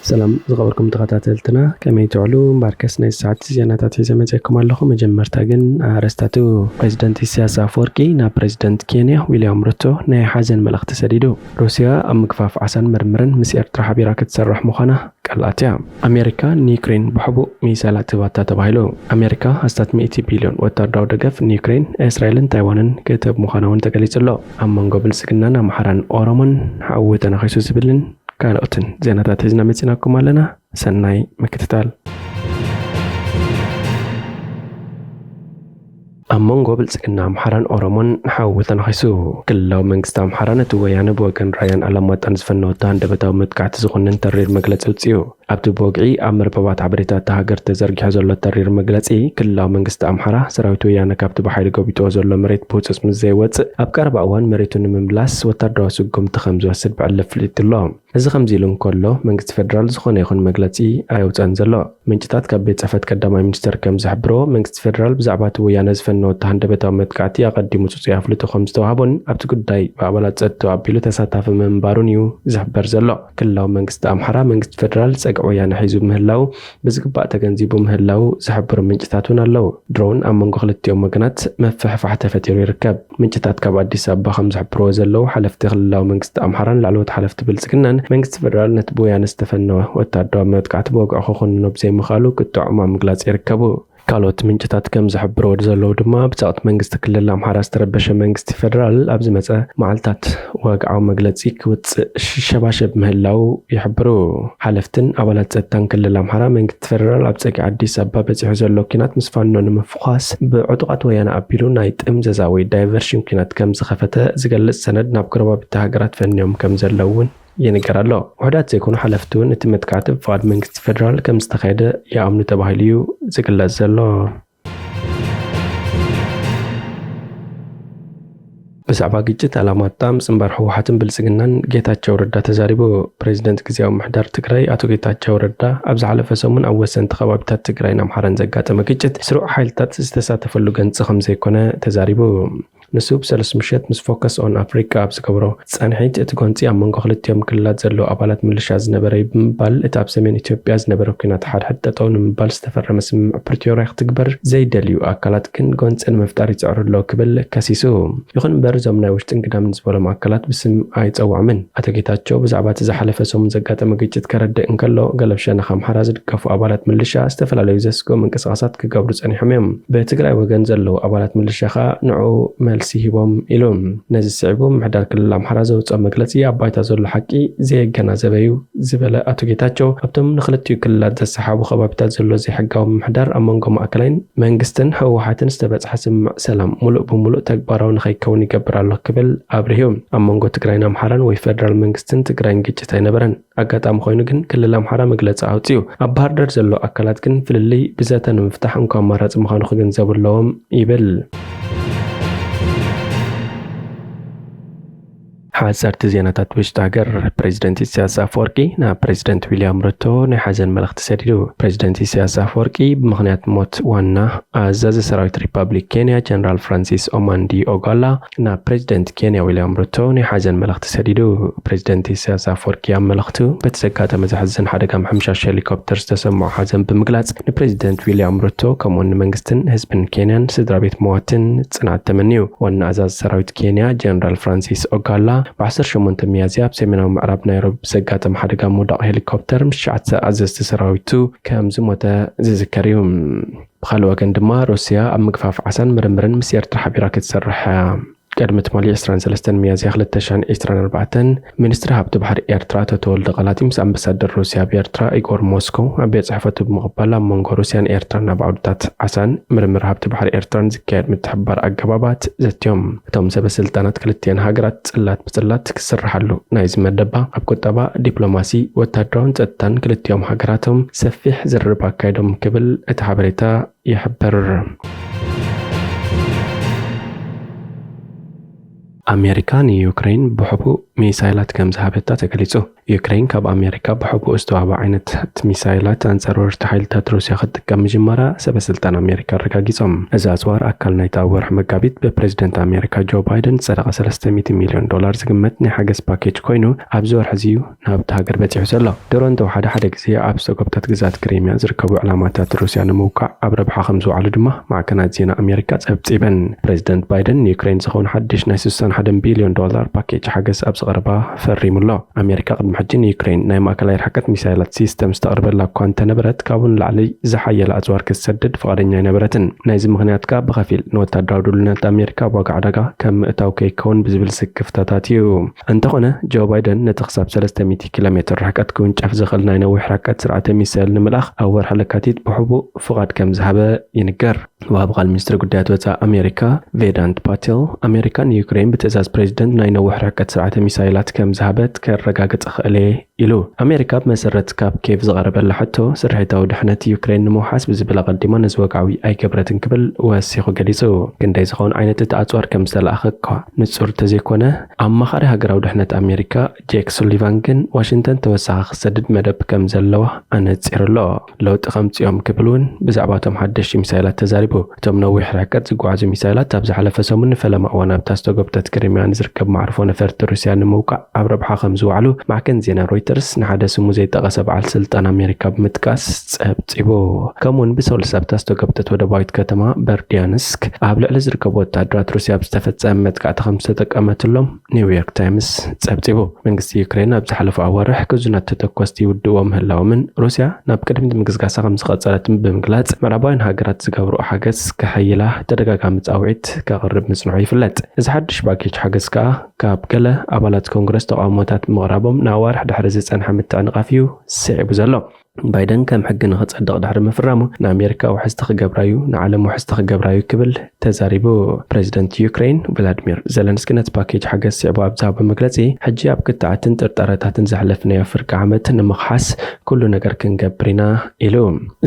ሰላም ዝኸበርኩም ተኸታተልትና ከመይ ትዕሉ ባርከስ ናይ ሰዓት ዜናታት ሒዘ መጽአኩም ኣለኹ። መጀመርታ ግን ኣረስታቱ ፕሬዚደንት ኢሳያስ ኣፈወርቂ ናብ ፕሬዚደንት ኬንያ ዊልያም ሩቶ ናይ ሓዘን መልእኽቲ ሰዲዱ። ሩስያ ኣብ ምግፋፍ ዓሳን ምርምርን ምስ ኤርትራ ሓቢራ ክትሰርሕ ምዃና ቃላት እያ። ኣሜሪካ ንዩክሬን ብሕቡእ ሚሳይላት ትባታ ተባሂሉ። ኣሜሪካ ሃስታት 100 ቢልዮን ወታደራዊ ደገፍ ንዩክሬን እስራኤልን ታይዋንን ክትህብ ምዃና እውን ተገሊጹ ኣሎ። ኣብ መንጎ ብልጽግናን ኣምሓራን ኦሮሞን ሓዊ ተነኺሱ ዝብልን ካልኦትን ዜናታት ሒዝና መፂናኩም ኣለና። ሰናይ ምክትታል። ኣብ መንጎ ብልጽግና ኣምሓራን ኦሮሞን ሓዊ ተነኺሱ። ክልላዊ መንግስቲ ኣምሓራ ነቲ ወያነ ብወገን ራያን ኣላማጣን ዝፈነወታ አንደበታዊ መጥቃዕቲ ዝኾነን ተሪር መግለፂ ውፅኡ። ኣብቲ ብወግዒ ኣብ መርበባት ሓበሬታት ሃገር ተዘርጊሑ ዘሎ ተሪር መግለፂ ክልላዊ መንግስቲ ኣምሓራ ሰራዊት ወያነ ካብቲ ብሓይሊ ገቢጥዎ ዘሎ መሬት ብህፁፅ ምስ ዘይወፅእ ኣብ ቀረባ እዋን መሬቱ ንምምላስ ወታደራዊ ስጉምቲ ከም ዝወስድ ብዕለ ፍሊጥ ኣሎ። እዚ ከምዚ ኢሉ እንከሎ መንግስቲ ፌደራል ዝኾነ ይኹን መግለፂ ኣይውፅአን ዘሎ። ምንጭታት ካብ ቤት ጽሕፈት ቀዳማይ ሚኒስተር ከም ዝሕብሮ መንግስቲ ፌደራል ብዛዕባ እቲ ወያነ ዝፈነወታ አንደበታዊ መጥቃዕቲ ኣቐዲሙ ፅፁይ ኣፍልጦ ከም ዝተዋህቦን ኣብቲ ጉዳይ ብኣባላት ፀጥታ ኣቢሉ ተሳታፊ ምንባሩን እዩ ዝሕበር ዘሎ። ክልላዊ መንግስቲ ኣምሓራ መንግስቲ ፌደራል ፀግዒ ወያነ ሒዙ ምህላው ብዝግባእ ተገንዚቡ ምህላው ዝሕብሩ ምንጭታት እውን ኣለዉ። ድሮውን ኣብ መንጎ ክልቲኦም ወገናት መፍሕፋሕ ተፈጢሩ ይርከብ። ምንጭታት ካብ ኣዲስ ኣበባ ከም ዝሕብርዎ ዘለዉ ሓለፍቲ ክልላዊ መንግስቲ ኣምሓራን ላዕለዎት ሓለፍቲ ብልጽግናን መንግስቲ ፌደራል ነቲ ብወያነ ዝተፈነወ ወታደራዊ መጥቃዕቲ ብወግዑ ክኾንኖ ብዘይምኽኣሉ ክጥዕሙ ኣብ ምግላጽ ይርከቡ። ካልኦት ምንጭታት ከም ዝሕብርዎ ዘለዉ ድማ ብፀቕቲ መንግስቲ ክልል ኣምሓራ ዝተረበሸ መንግስቲ ፌደራል ኣብ ዝመፀ መዓልታት ወግዓዊ መግለፂ ክውፅእ ሸባሸብ ምህላው ይሕብሩ። ሓለፍትን ኣባላት ፀጥታን ክልል ኣምሓራ መንግስቲ ፌደራል ኣብ ፀግዒ ኣዲስ ኣበባ በፂሑ ዘሎ ኩናት ምስ ፋኖ ንምፍኳስ ብዕጡቃት ወያነ ኣቢሉ ናይ ጥምዘዛ ወይ ዳይቨርሽን ኩናት ከም ዝኸፈተ ዝገልጽ ሰነድ ናብ ጎረባብቲ ሃገራት ፈንዮም ከም ዘለውን ይንገር ኣሎ። ውሕዳት ዘይኮኑ ሓለፍቲ እውን እቲ መጥቃዕቲ ብፍቃድ መንግስቲ ፌደራል ከም ዝተኻየደ ይኣምኑ ተባሂሉ እዩ ዝግለጽ ዘሎ። ብዛዕባ ግጭት ኣላማጣ ምፅንባር ህወሓትን ብልጽግናን ጌታቸው ረዳ ተዛሪቡ። ፕሬዚደንት ግዚያዊ ምሕዳር ትግራይ ኣቶ ጌታቸው ረዳ ኣብ ዝሓለፈ ሰሙን ኣብ ወሰንቲ ከባቢታት ትግራይን ኣምሓራን ዘጋጠመ ግጭት ስሩዕ ሓይልታት ዝተሳተፈሉ ገንፂ ከም ዘይኮነ ተዛሪቡ። ንሱ ብሰለስተ ምሸት ምስ ፎከስ ኦን ኣፍሪካ ኣብ ዝገበሮ ጸንሒት እቲ ጎንፂ ኣብ መንጎ ክልቲኦም ክልላት ዘለዎ ኣባላት ምልሻ ዝነበረ ብምባል እቲ ኣብ ሰሜን ኢትዮጵያ ዝነበረ ኩናት ሓድሕድ ጠጠው ንምባል ዝተፈረመ ስምምዕ ፕሪቶሪያ ክትግበር ዘይደልዩ ኣካላት ግን ጎንፂ ንምፍጣር ይፅዕሩ ኣለዉ ክብል ከሲሱ። ይኹን እምበር እዞም ናይ ውሽጢ እንግዳም ዝበሎም ኣካላት ብስም ኣይፀዋዕምን። ኣቶ ጌታቸው ብዛዕባ እቲ ዝሓለፈ ሰሙን ዘጋጠመ ግጭት ከረድእ እንከሎ ገለብ ሸነኽ ኣምሓራ ዝድገፉ ኣባላት ምልሻ ዝተፈላለዩ ዘስጎም ምንቅስቃሳት ክገብሩ ጸኒሖም እዮም። ብትግራይ ወገን ዘለዉ ኣባላት ምልሻ ኸ ንዑ መልሲ ሂቦም ኢሎም ነዚ ስዒቡ ምሕዳር ክልል ኣምሓራ ዘውፅኦ መግለፂ ኣብ ባይታ ዘሎ ሓቂ ዘየገናዘበ እዩ ዝበለ ኣቶ ጌታቸው ኣብቶም ንክልቲኡ ክልላት ዘሰሓቡ ከባቢታት ዘሎ ዘይሕጋዊ ምሕዳር ኣብ መንጎ ማእከላይን መንግስትን ህወሓትን ዝተበፅሐ ስምምዕ ሰላም ሙሉእ ብሙሉእ ተግባራዊ ንኸይከውን ይገብር ኣሎ ክብል ኣብርሂቡ። ኣብ መንጎ ትግራይን ኣምሓራን ወይ ፌደራል መንግስትን ትግራይን ግጭት ኣይነበረን። ኣጋጣሚ ኮይኑ ግን ክልል ኣምሓራ መግለፂ ኣውፅኡ። ኣብ ባህር ዳር ዘሎ ኣካላት ግን ፍልልይ ብዘተ ንምፍታሕ እንኳ ኣማራፂ ምዃኑ ክግንዘቡ ኣለዎም ይብል። ሓፀርቲ ዜናታት ውሽጢ ሃገር ፕሬዚደንት ኢሳያስ ኣፈወርቂ ናብ ፕሬዚደንት ዊልያም ሩቶ ናይ ሓዘን መልእኽቲ ሰዲዱ። ፕሬዚደንት ኢሳያስ ኣፈወርቂ ብምኽንያት ሞት ዋና ኣዛዚ ሰራዊት ሪፐብሊክ ኬንያ ጀነራል ፍራንሲስ ኦማንዲ ኦጓላ ናብ ፕሬዚደንት ኬንያ ዊልያም ሩቶ ናይ ሓዘን መልእኽቲ ሰዲዱ። ፕሬዚደንት ኢሳያስ ኣፈወርቂ ኣብ መልእኽቱ በቲ ዘጋጠመ ዘሕዝን ሓደጋ ምሕምሻሽ ሄሊኮፕተር ዝተሰምዖ ሓዘን ብምግላጽ ንፕሬዚደንት ዊልያም ሩቶ ከምኡውን ንመንግስትን ህዝብን ኬንያን ስድራ ቤት ሞዋትን ጽንዓት ተመንዩ። ዋና ኣዛዚ ሰራዊት ኬንያ ጀነራል ፍራንሲስ ኦጓላ ብ18 ሚያዝያ ኣብ ሰሜናዊ ምዕራብ ናይሮቢ ዘጋጠመ ሓደጋ ምውዳቕ ሄሊኮፕተር ምስ 9 ኣዘዝቲ ሰራዊቱ ከም ዝሞተ ዝዝከር እዩ። ብኻልእ ወገን ድማ ሩስያ ኣብ ምግፋፍ ዓሳን ምርምርን ምስ ኤርትራ ሓቢራ ክትሰርሕ ቅድሚ ትማሊ 23 ሚያዝያ 2024 ሚኒስትሪ ሃብቲ ባሕሪ ኤርትራ ኣቶ ተወልደ ቃላቲ ምስ ኣምባሳደር ሩስያ ብኤርትራ ኢጎር ሞስኮው ኣብ ቤት ጽሕፈቱ ብምቕባል ኣብ መንጎ ሩስያን ኤርትራን ኣብ ዓውድታት ዓሳን ምርምር ሃብቲ ባሕሪ ኤርትራን ዝካየድ ምትሕብባር ኣገባባት ዘትዮም። እቶም ሰበስልጣናት ክልቲአን ሃገራት ጽላት ብጽላት ክስራሓሉ ናይ ዝመደባ ኣብ ቁጠባ ዲፕሎማሲ ወታደራውን ጸጥታን ክልቲኦም ሃገራቶም ሰፊሕ ዝርርብ ኣካይዶም ክብል እቲ ሓበሬታ ይሕብር። ኣሜሪካ ንዩክሬን ብሕቡእ ሚሳይላት ከም ዝሃበታ ተገሊጹ። ዩክሬን ካብ ኣሜሪካ ብሕቡእ ዝተዋህባ ዓይነታት ሚሳይላት ኣንጻር ወረርቲ ሓይልታት ሩስያ ክትጥቀም ምጅማራ ሰበስልጣን ኣሜሪካ ኣረጋጊጾም። እዚ ኣጽዋር ኣካል ናይቲ ኣብ ወርሒ መጋቢት ብፕሬዚደንት ኣሜሪካ ጆ ባይደን ዝጸደቐ $300 ሚልዮን ዝግመት ናይ ሓገዝ ፓኬጅ ኮይኑ ኣብዚ ወርሒ እዚ ናብቲ ሃገር በፂሑ ዘሎ። ድሮን ተወሓደ ሓደ ግዜ ኣብ ዝተጎብታት ግዛት ክሪምያ ዝርከቡ ዕላማታት ሩስያ ንምውቃዕ ኣብ ረብሓ ከም ዝውዕሉ ድማ ማዕከናት ዜና ኣሜሪካ ጸብጺበን። ፕሬዚደንት ባይደን ንዩክሬን ዝኸውን ሓድሽ ናይ $61 ቢልዮን ፓኬጅ ሓገዝ ኣብ ዝቐረባ ፈሪሙሎ። ኣሜሪካ ቅድሚ ሕጂ ንዩክሬን ናይ ማእከላይ ርሕቀት ሚሳይላት ሲስተም ዝተቕርበላ እኳ እንተነበረት ካብኡን ላዕሊ ዝሓየለ ኣጽዋር ክትሰድድ ፍቓደኛ ኣይነበረትን። ናይዚ ምኽንያት ከዓ ብኸፊል ንወታደራዊ ድልውነት ኣሜሪካ ዋጋ ዕዳጋ ከም ምእታው ከይከውን ብዝብል ስክፍታታት እዩ። እንተኾነ ጆ ባይደን ነቲ ክሳብ 300 ኪሎ ሜትር ርሕቀት ክውንጨፍ ዝኽእል ናይ ነዊሕ ርሕቀት ስርዓተ ሚሳይል ንምልኣኽ ኣብ ወርሒ ለካቲት ብሕቡእ ፍቓድ ከም ዝሃበ ይንገር። ወሃቢ ቃል ሚኒስትሪ ጉዳያት ወጻኢ ኣሜሪካ ቬዳንት ፓቴል ኣሜሪካ ንዩክሬን ብትእዛዝ ፕሬዚደንት ናይ ነዊሕ ርሕቀት ስርዓተ ሚሳይላት ከም ዝሃበት ከረጋግጽ ክእለ ኢሉ። ኣሜሪካ ብመሰረት ካብ ኬቭ ዝቐረበላ ሕቶ ስርሒታዊ ድሕነት ዩክሬን ንምውሓስ ብዝብል ኣቐዲማ ነዚ ወግዓዊ ኣይገብረትን ክብል ወሲኹ ገሊጹ። ክንደይ ዝኾን ዓይነት እቲ ኣጽዋር ከም ዝተለኣኸ እኳ ንጹር ተዘይኮነ ኣማኻሪ ሃገራዊ ድሕነት ኣሜሪካ ጄክ ሱሊቫን ግን ዋሽንግተን ተወሳኺ ክሰድድ መደብ ከም ዘለዋ ኣነጺሩ ኣሎ። ለውጢ ከምጽኦም ክብል እውን ብዛዕባ እቶም ሓደሽቲ ሚሳይላት ተዛሪቡ። እቶም ነዊሕ ርሕቀት ዝጓዓዙ ሚሳይላት ኣብ ዝሓለፈ ሰሙን ንፈለማ እዋን ኣብታ ዝተጎብተት ክሪምያ ንዝርከብ ማዕርፎ ነፈርቲ ሩስያ ንምውቃዕ ኣብ ረብሓ ከም ዝውዕሉ ማዕከን ዜና ሮይተርስ ንሓደ ስሙ ዘይጠቐሰ በዓል ስልጣን ኣሜሪካ ብምጥቃስ ጸብጺቡ። ከምኡውን ብሰሉስ ኣብታ ዝተጎብተት ወደባዊት ከተማ በርዲያንስክ ኣብ ልዕሊ ዝርከቡ ወታደራት ሩስያ ብዝተፈጸመ መጥቃዕቲ ከም ዝተጠቀመትሎም ኒውዮርክ ታይምስ ጸብጺቡ። መንግስቲ ዩክሬን ኣብ ዝሓለፈ ኣዋርሕ ክዙናት ተተኮስቲ ይውድእዎ ምህላዎምን ሩስያ ናብ ቅድሚት ምግስጋሳ ከም ዝቐጸለትን ብምግላጽ ምዕራባውያን ሃገራት ዝገብርኦ ሓገዝ ክሕይላ ተደጋጋሚ ጻውዒት ከቕርብ ምጽንዑ ይፍለጥ። እዚ ሓድሽ ፓኬጅ ሓገዝ ከዓ ካብ ገለ ኣባላት ኮንግረስ ተቃውሞታት ምቕራቦም ንኣዋርሕ ድሕሪ ዝጸንሐ ምትዕንቓፍ እዩ ስዒቡ ዘሎ። ባይደን ከም ሕጊ ንኽጸድቕ ድሕሪ ምፍራሙ ንኣሜሪካ ውሕስቲ ክገብራዩ ንዓለም ውሕስቲ ክገብራዩ ክብል ተዛሪቡ። ፕሬዚደንት ዩክሬን ቭላድሚር ዘለንስኪ ነቲ ፓኬጅ ሓገዝ ስዕቡ ኣብ ዝሃቦ መግለጺ ሕጂ ኣብ ክትዓትን ጥርጣረታትን ዘሕለፍናዮ ፍርቂ ዓመት ንምኽሓስ ኩሉ ነገር ክንገብር ኢና ኢሉ።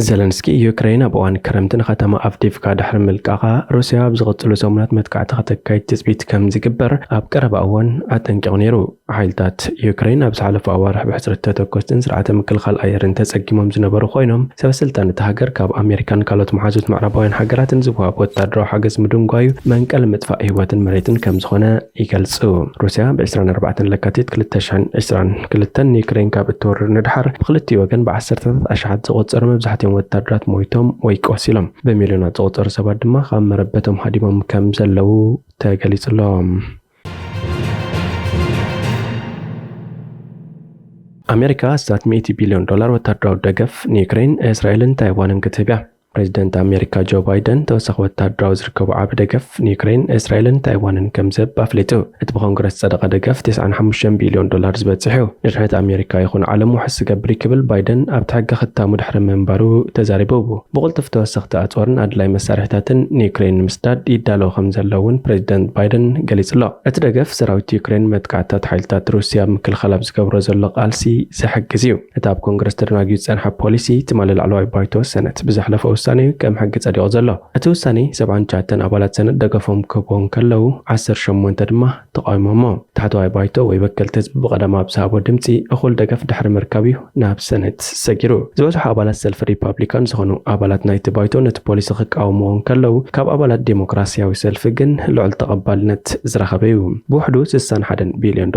ዘለንስኪ ዩክሬን ኣብ እዋን ክረምቲ ንከተማ ኣቭዲቭካ ድሕሪ ምልቃቓ ሩስያ ኣብ ዝቕጽሉ ሰሙናት መጥቃዕቲ ከተካይድ ትጽቢት ከም ዝግበር ኣብ ቀረባ እዋን ኣጠንቂቑ ነይሩ። ሓይልታት ዩክሬን ኣብ ዝሓለፈ ኣዋርሕ ብሕፅረት ተተኮስትን ስርዓተ ምክልኻል ኣየርን ተጸጊሞም ዝነበሩ ኮይኖም ሰበስልጣን እቲ ሃገር ካብ ኣሜሪካን ካልኦት መሓዙት ምዕራባውያን ሃገራትን ዝወሃብ ወታደራዊ ሓገዝ ምድንጓዩ መንቀል ምጥፋእ ህይወትን መሬትን ከም ዝኾነ ይገልጹ። ሩስያ ብ24 ለካቲት 2022 ንዩክሬን ካብ እትወርር ንድሓር ብክልቲኡ ወገን ብዓሰርተታት ኣሽሓት ዝቑጸሩ መብዛሕትኦም ወታደራት ሞይቶም ወይ ቆሲሎም ብሚልዮናት ዝቑጸሩ ሰባት ድማ ካብ መረበቶም ሃዲሞም ከም ዘለዉ ተገሊጹሎም። ኣሜሪካ $100 ቢልዮን ወታደራዊ ደገፍ ንዩክሬን እስራኤልን ታይዋንን ክትህብ እያ። ፕሬዚደንት ኣሜሪካ ጆ ባይደን ተወሳኺ ወታደራዊ ዝርከቡ ዓቢ ደገፍ ንዩክሬን እስራኤልን ታይዋንን ከም ዝህብ ኣፍሊጡ። እቲ ብኮንግረስ ዝጸደቐ ደገፍ $95 ቢልዮን ዝበጽሕ እዩ። ንድሕነት ኣሜሪካ ይኹን ዓለም ውሕስ ዝገብር ክብል ባይደን ኣብቲ ሕጊ ክታሙ ድሕሪ ምንባሩ ተዛሪቡ። ብቕልጡፍ ተወሰኽቲ ኣጽዋርን ኣድላይ መሳርሕታትን ንዩክሬን ንምስዳድ ይዳለዉ ከም ዘለዉ እውን ፕሬዚደንት ባይደን ገሊጹ ኣሎ። እቲ ደገፍ ሰራዊት ዩክሬን መጥቃዕትታት ሓይልታት ሩስያ ምክልኻል ኣብ ዝገብሮ ዘሎ ቃልሲ ዝሕግዝ እዩ። እቲ ኣብ ኮንግረስ ተደናጊዩ ዝጸንሐ ፖሊሲ ትማሊ ላዕለዋይ ባይቶ ሰነት ብዝሓለፈ ውሳነ ከም ሕጊ ጸዲቑ ዘሎ። እቲ ውሳነ 79 ኣባላት ሰነት ደገፎም ክህቦም ከለዉ 18 ድማ ተቃዊሞሞ። ታሕተዋይ ባይቶ ወይ ወከልቲ ህዝቢ ብቐዳማ ኣብ ዝሃቦ ድምፂ እኹል ደገፍ ድሕሪ ምርካብ እዩ ናብ ሰነት ሰጊሩ። ዝበዝሑ ኣባላት ሰልፊ ሪፓብሊካን ዝኾኑ ኣባላት ናይቲ ባይቶ ነቲ ፖሊሲ ክቃወምዎን ከለዉ ካብ ኣባላት ዴሞክራሲያዊ ሰልፊ ግን ልዑል ተቐባልነት ዝረኸበ እዩ። ብውሕዱ $61 ቢልዮን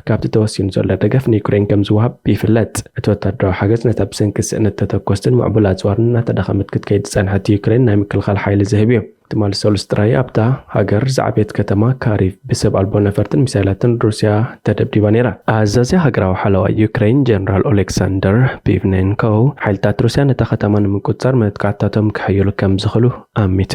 ካብቲ ተወሲኑ ዘሎ ደገፍ ንዩክሬን ከም ዝወሃብ ይፍለጥ። እቲ ወታደራዊ ሓገዝ ነታ ብሰንኪ ስእነት ተተኮስትን ምዕቡል ኣጽዋርን እናተዳኸመት ክትከይድ ጸንሐት ዩክሬን ናይ ምክልኻል ሓይሊ ዝህብ እዩ። ትማሊ ሰሉስ ጥራይ ኣብታ ሃገር ዝዓበየት ከተማ ካሪቭ ብሰብ ኣልቦ ነፈርትን ሚሳይላትን ሩስያ ተደብዲባ ነይራ። ኣዛዚ ሃገራዊ ሓለዋ ዩክሬን ጀነራል ኦሌክሳንደር ፒቭኔንኮ ሓይልታት ሩስያ ነታ ከተማ ንምቁጽጻር መጥቃዕትታቶም ክሕይሉ ከም ዝኽእሉ ኣሚቱ።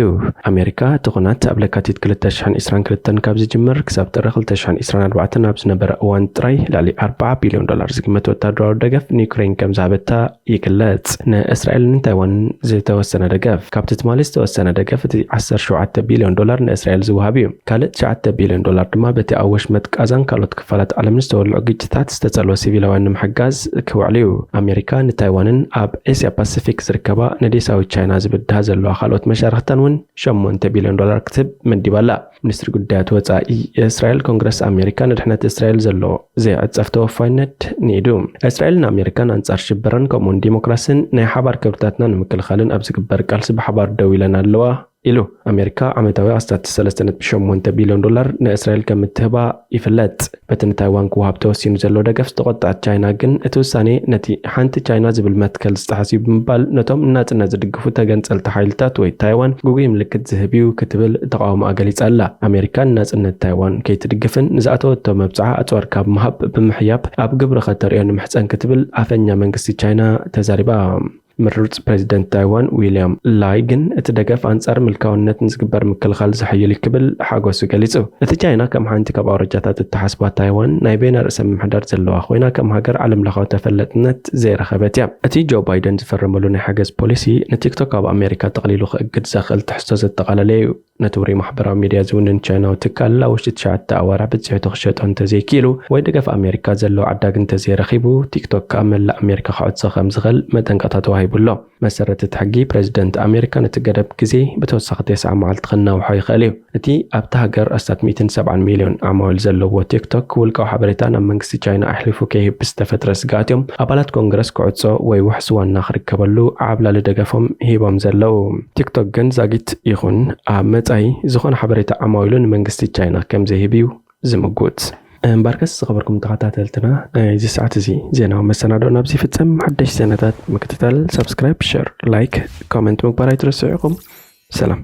ኣሜሪካ እቲ ኩናት ኣብ ለካቲት 2022 ካብ ዝጅምር ክሳብ ጥሪ 2024 ኣብ ዝነበረ እዋን ጥራይ ልዕሊ $40 ቢልዮን ዝግመት ወታደራዊ ደገፍ ንዩክሬን ከም ዝሃበታ ይግለጽ። ንእስራኤልን ታይዋንን ዝተወሰነ ደገፍ ካብቲ ትማሊ ዝተወሰነ ደገፍ እቲ $17 ቢልዮን ንእስራኤል ዝውሃብ እዩ ካልእ $9 ቢልዮን ድማ በቲ ኣወሽ መጥቃዛን ካልኦት ክፋላት ዓለም ዝተወልዑ ግጭታት ዝተጸልወ ሲቪላውያን ንምሕጋዝ ክውዕል እዩ ኣሜሪካ ንታይዋንን ኣብ ኤስያ ፓሲፊክ ዝርከባ ንዴሳዊ ቻይና ዝብድሃ ዘለዋ ካልኦት መሻርክተን እውን $8 ቢልዮን ክትህብ መዲባላ ሚኒስትሪ ጉዳያት ወጻኢ እስራኤል ኮንግረስ ኣሜሪካ ንድሕነት እስራኤል ዘሎ ዘይዕጸፍ ተወፋይነት ኒዱ እስራኤልን ኣሜሪካን አንጻር ሽበረን ከምኡን ዲሞክራሲን ናይ ሓባር ክብርታትና ንምክልኻልን ኣብ ዝግበር ቃልሲ ብሓባር ደው ኢለን ኣለዋ ኢሉ ኣሜሪካ ዓመታዊ ኣስታት $3.8 ቢልዮን ንእስራኤል ከም እትህባ ይፍለጥ በቲ ንታይዋን ክውሃብ ተወሲኑ ዘሎ ደገፍ ዝተቆጣዐት ቻይና ግን እቲ ውሳኔ ነቲ ሓንቲ ቻይና ዝብል መትከል ዝተሓሲቡ ብምባል ነቶም ናጽነት ዝድግፉ ተገንጸልቲ ሓይልታት ወይ ታይዋን ጉጉይ ምልክት ዝህብ እዩ ክትብል ተቃውሞ ገሊጻ ኣላ ኣሜሪካ ናጽነት ታይዋን ከይትድግፍን ንዝኣተወቶ መብጽዓ ኣጽዋር ካብ ምሃብ ብምሕያብ ኣብ ግብሪ ከተርእዮ ንምሕፀን ክትብል ኣፈኛ መንግስቲ ቻይና ተዛሪባ ምሩጽ ፕሬዚደንት ታይዋን ዊሊያም ላይ ግን እቲ ደገፍ አንጻር ምልካውነትን ዝግበር ምክልኻል ዝሕይል ክብል ሓጎሱ ገሊጹ እቲ ቻይና ከም ሓንቲ ካብ ኣውረጃታት እተሓስባ ታይዋን ናይ ቤነ ርእሰ ምምሕዳር ዘለዋ ኮይና ከም ሃገር ዓለም ለኻዊ ተፈለጥነት ዘይረኸበት እያ እቲ ጆ ባይደን ዝፈረመሉ ናይ ሓገዝ ፖሊሲ ንቲክቶክ ኣብ ኣሜሪካ ተቐሊሉ ክእግድ ዘኽእል ትሕዝቶ ዘጠቓለለ እዩ ነቲ ውሩይ ማሕበራዊ ሚድያ ዝውንን ቻይናዊ ትካል ኣብ ውሽጢ 9 ኣዋርሕ ብፅሒቱ ክሸጦ እንተዘይኪሉ ወይ ደገፍ ኣሜሪካ ዘለዎ ዓዳግ እንተዘይረኺቡ ቲክቶክ ካብ መላእ ኣሜሪካ ክዕፆ ከም ዝኽእል መጠንቀቕታ ተዋሂቡሎ መሰረት እቲ ሕጊ ፕሬዚደንት ኣሜሪካ ነቲ ገደብ ግዜ ብተወሳኺ 9 መዓልቲ ክነውሖ ይኽእል እዩ እቲ ኣብቲ ሃገር 170 ሚልዮን ዓማዊል ዘለዎ ቲክቶክ ውልቃዊ ሓበሬታ ናብ መንግስቲ ቻይና ኣሕሊፉ ከይህብ ዝተፈጥረ ስጋኣት እዮም ኣባላት ኮንግረስ ክዕፆ ወይ ውሕስ ዋና ክርከበሉ ዓብላሊ ደገፎም ሂቦም ዘለው ቲክቶክ ግን ዛጊት ይኹን ኣብ መጻኢ ዝኾነ ሓበሬታ ዓማዊሉ ንመንግስቲ ቻይና ከም ዘይህብ እዩ ዝምጉት እምበርከስ ዝኸበርኩም ተኸታተልትና እዚ ሰዓት እዚ ዜናዊ መሰናዶ ናብዚ ፍጸም ሓደሽ ዜናታት ምክትታል ሰብስክራይብ ሼር ላይክ ኮሜንት ምግባር ኣይትረስዑ ኢኹም ሰላም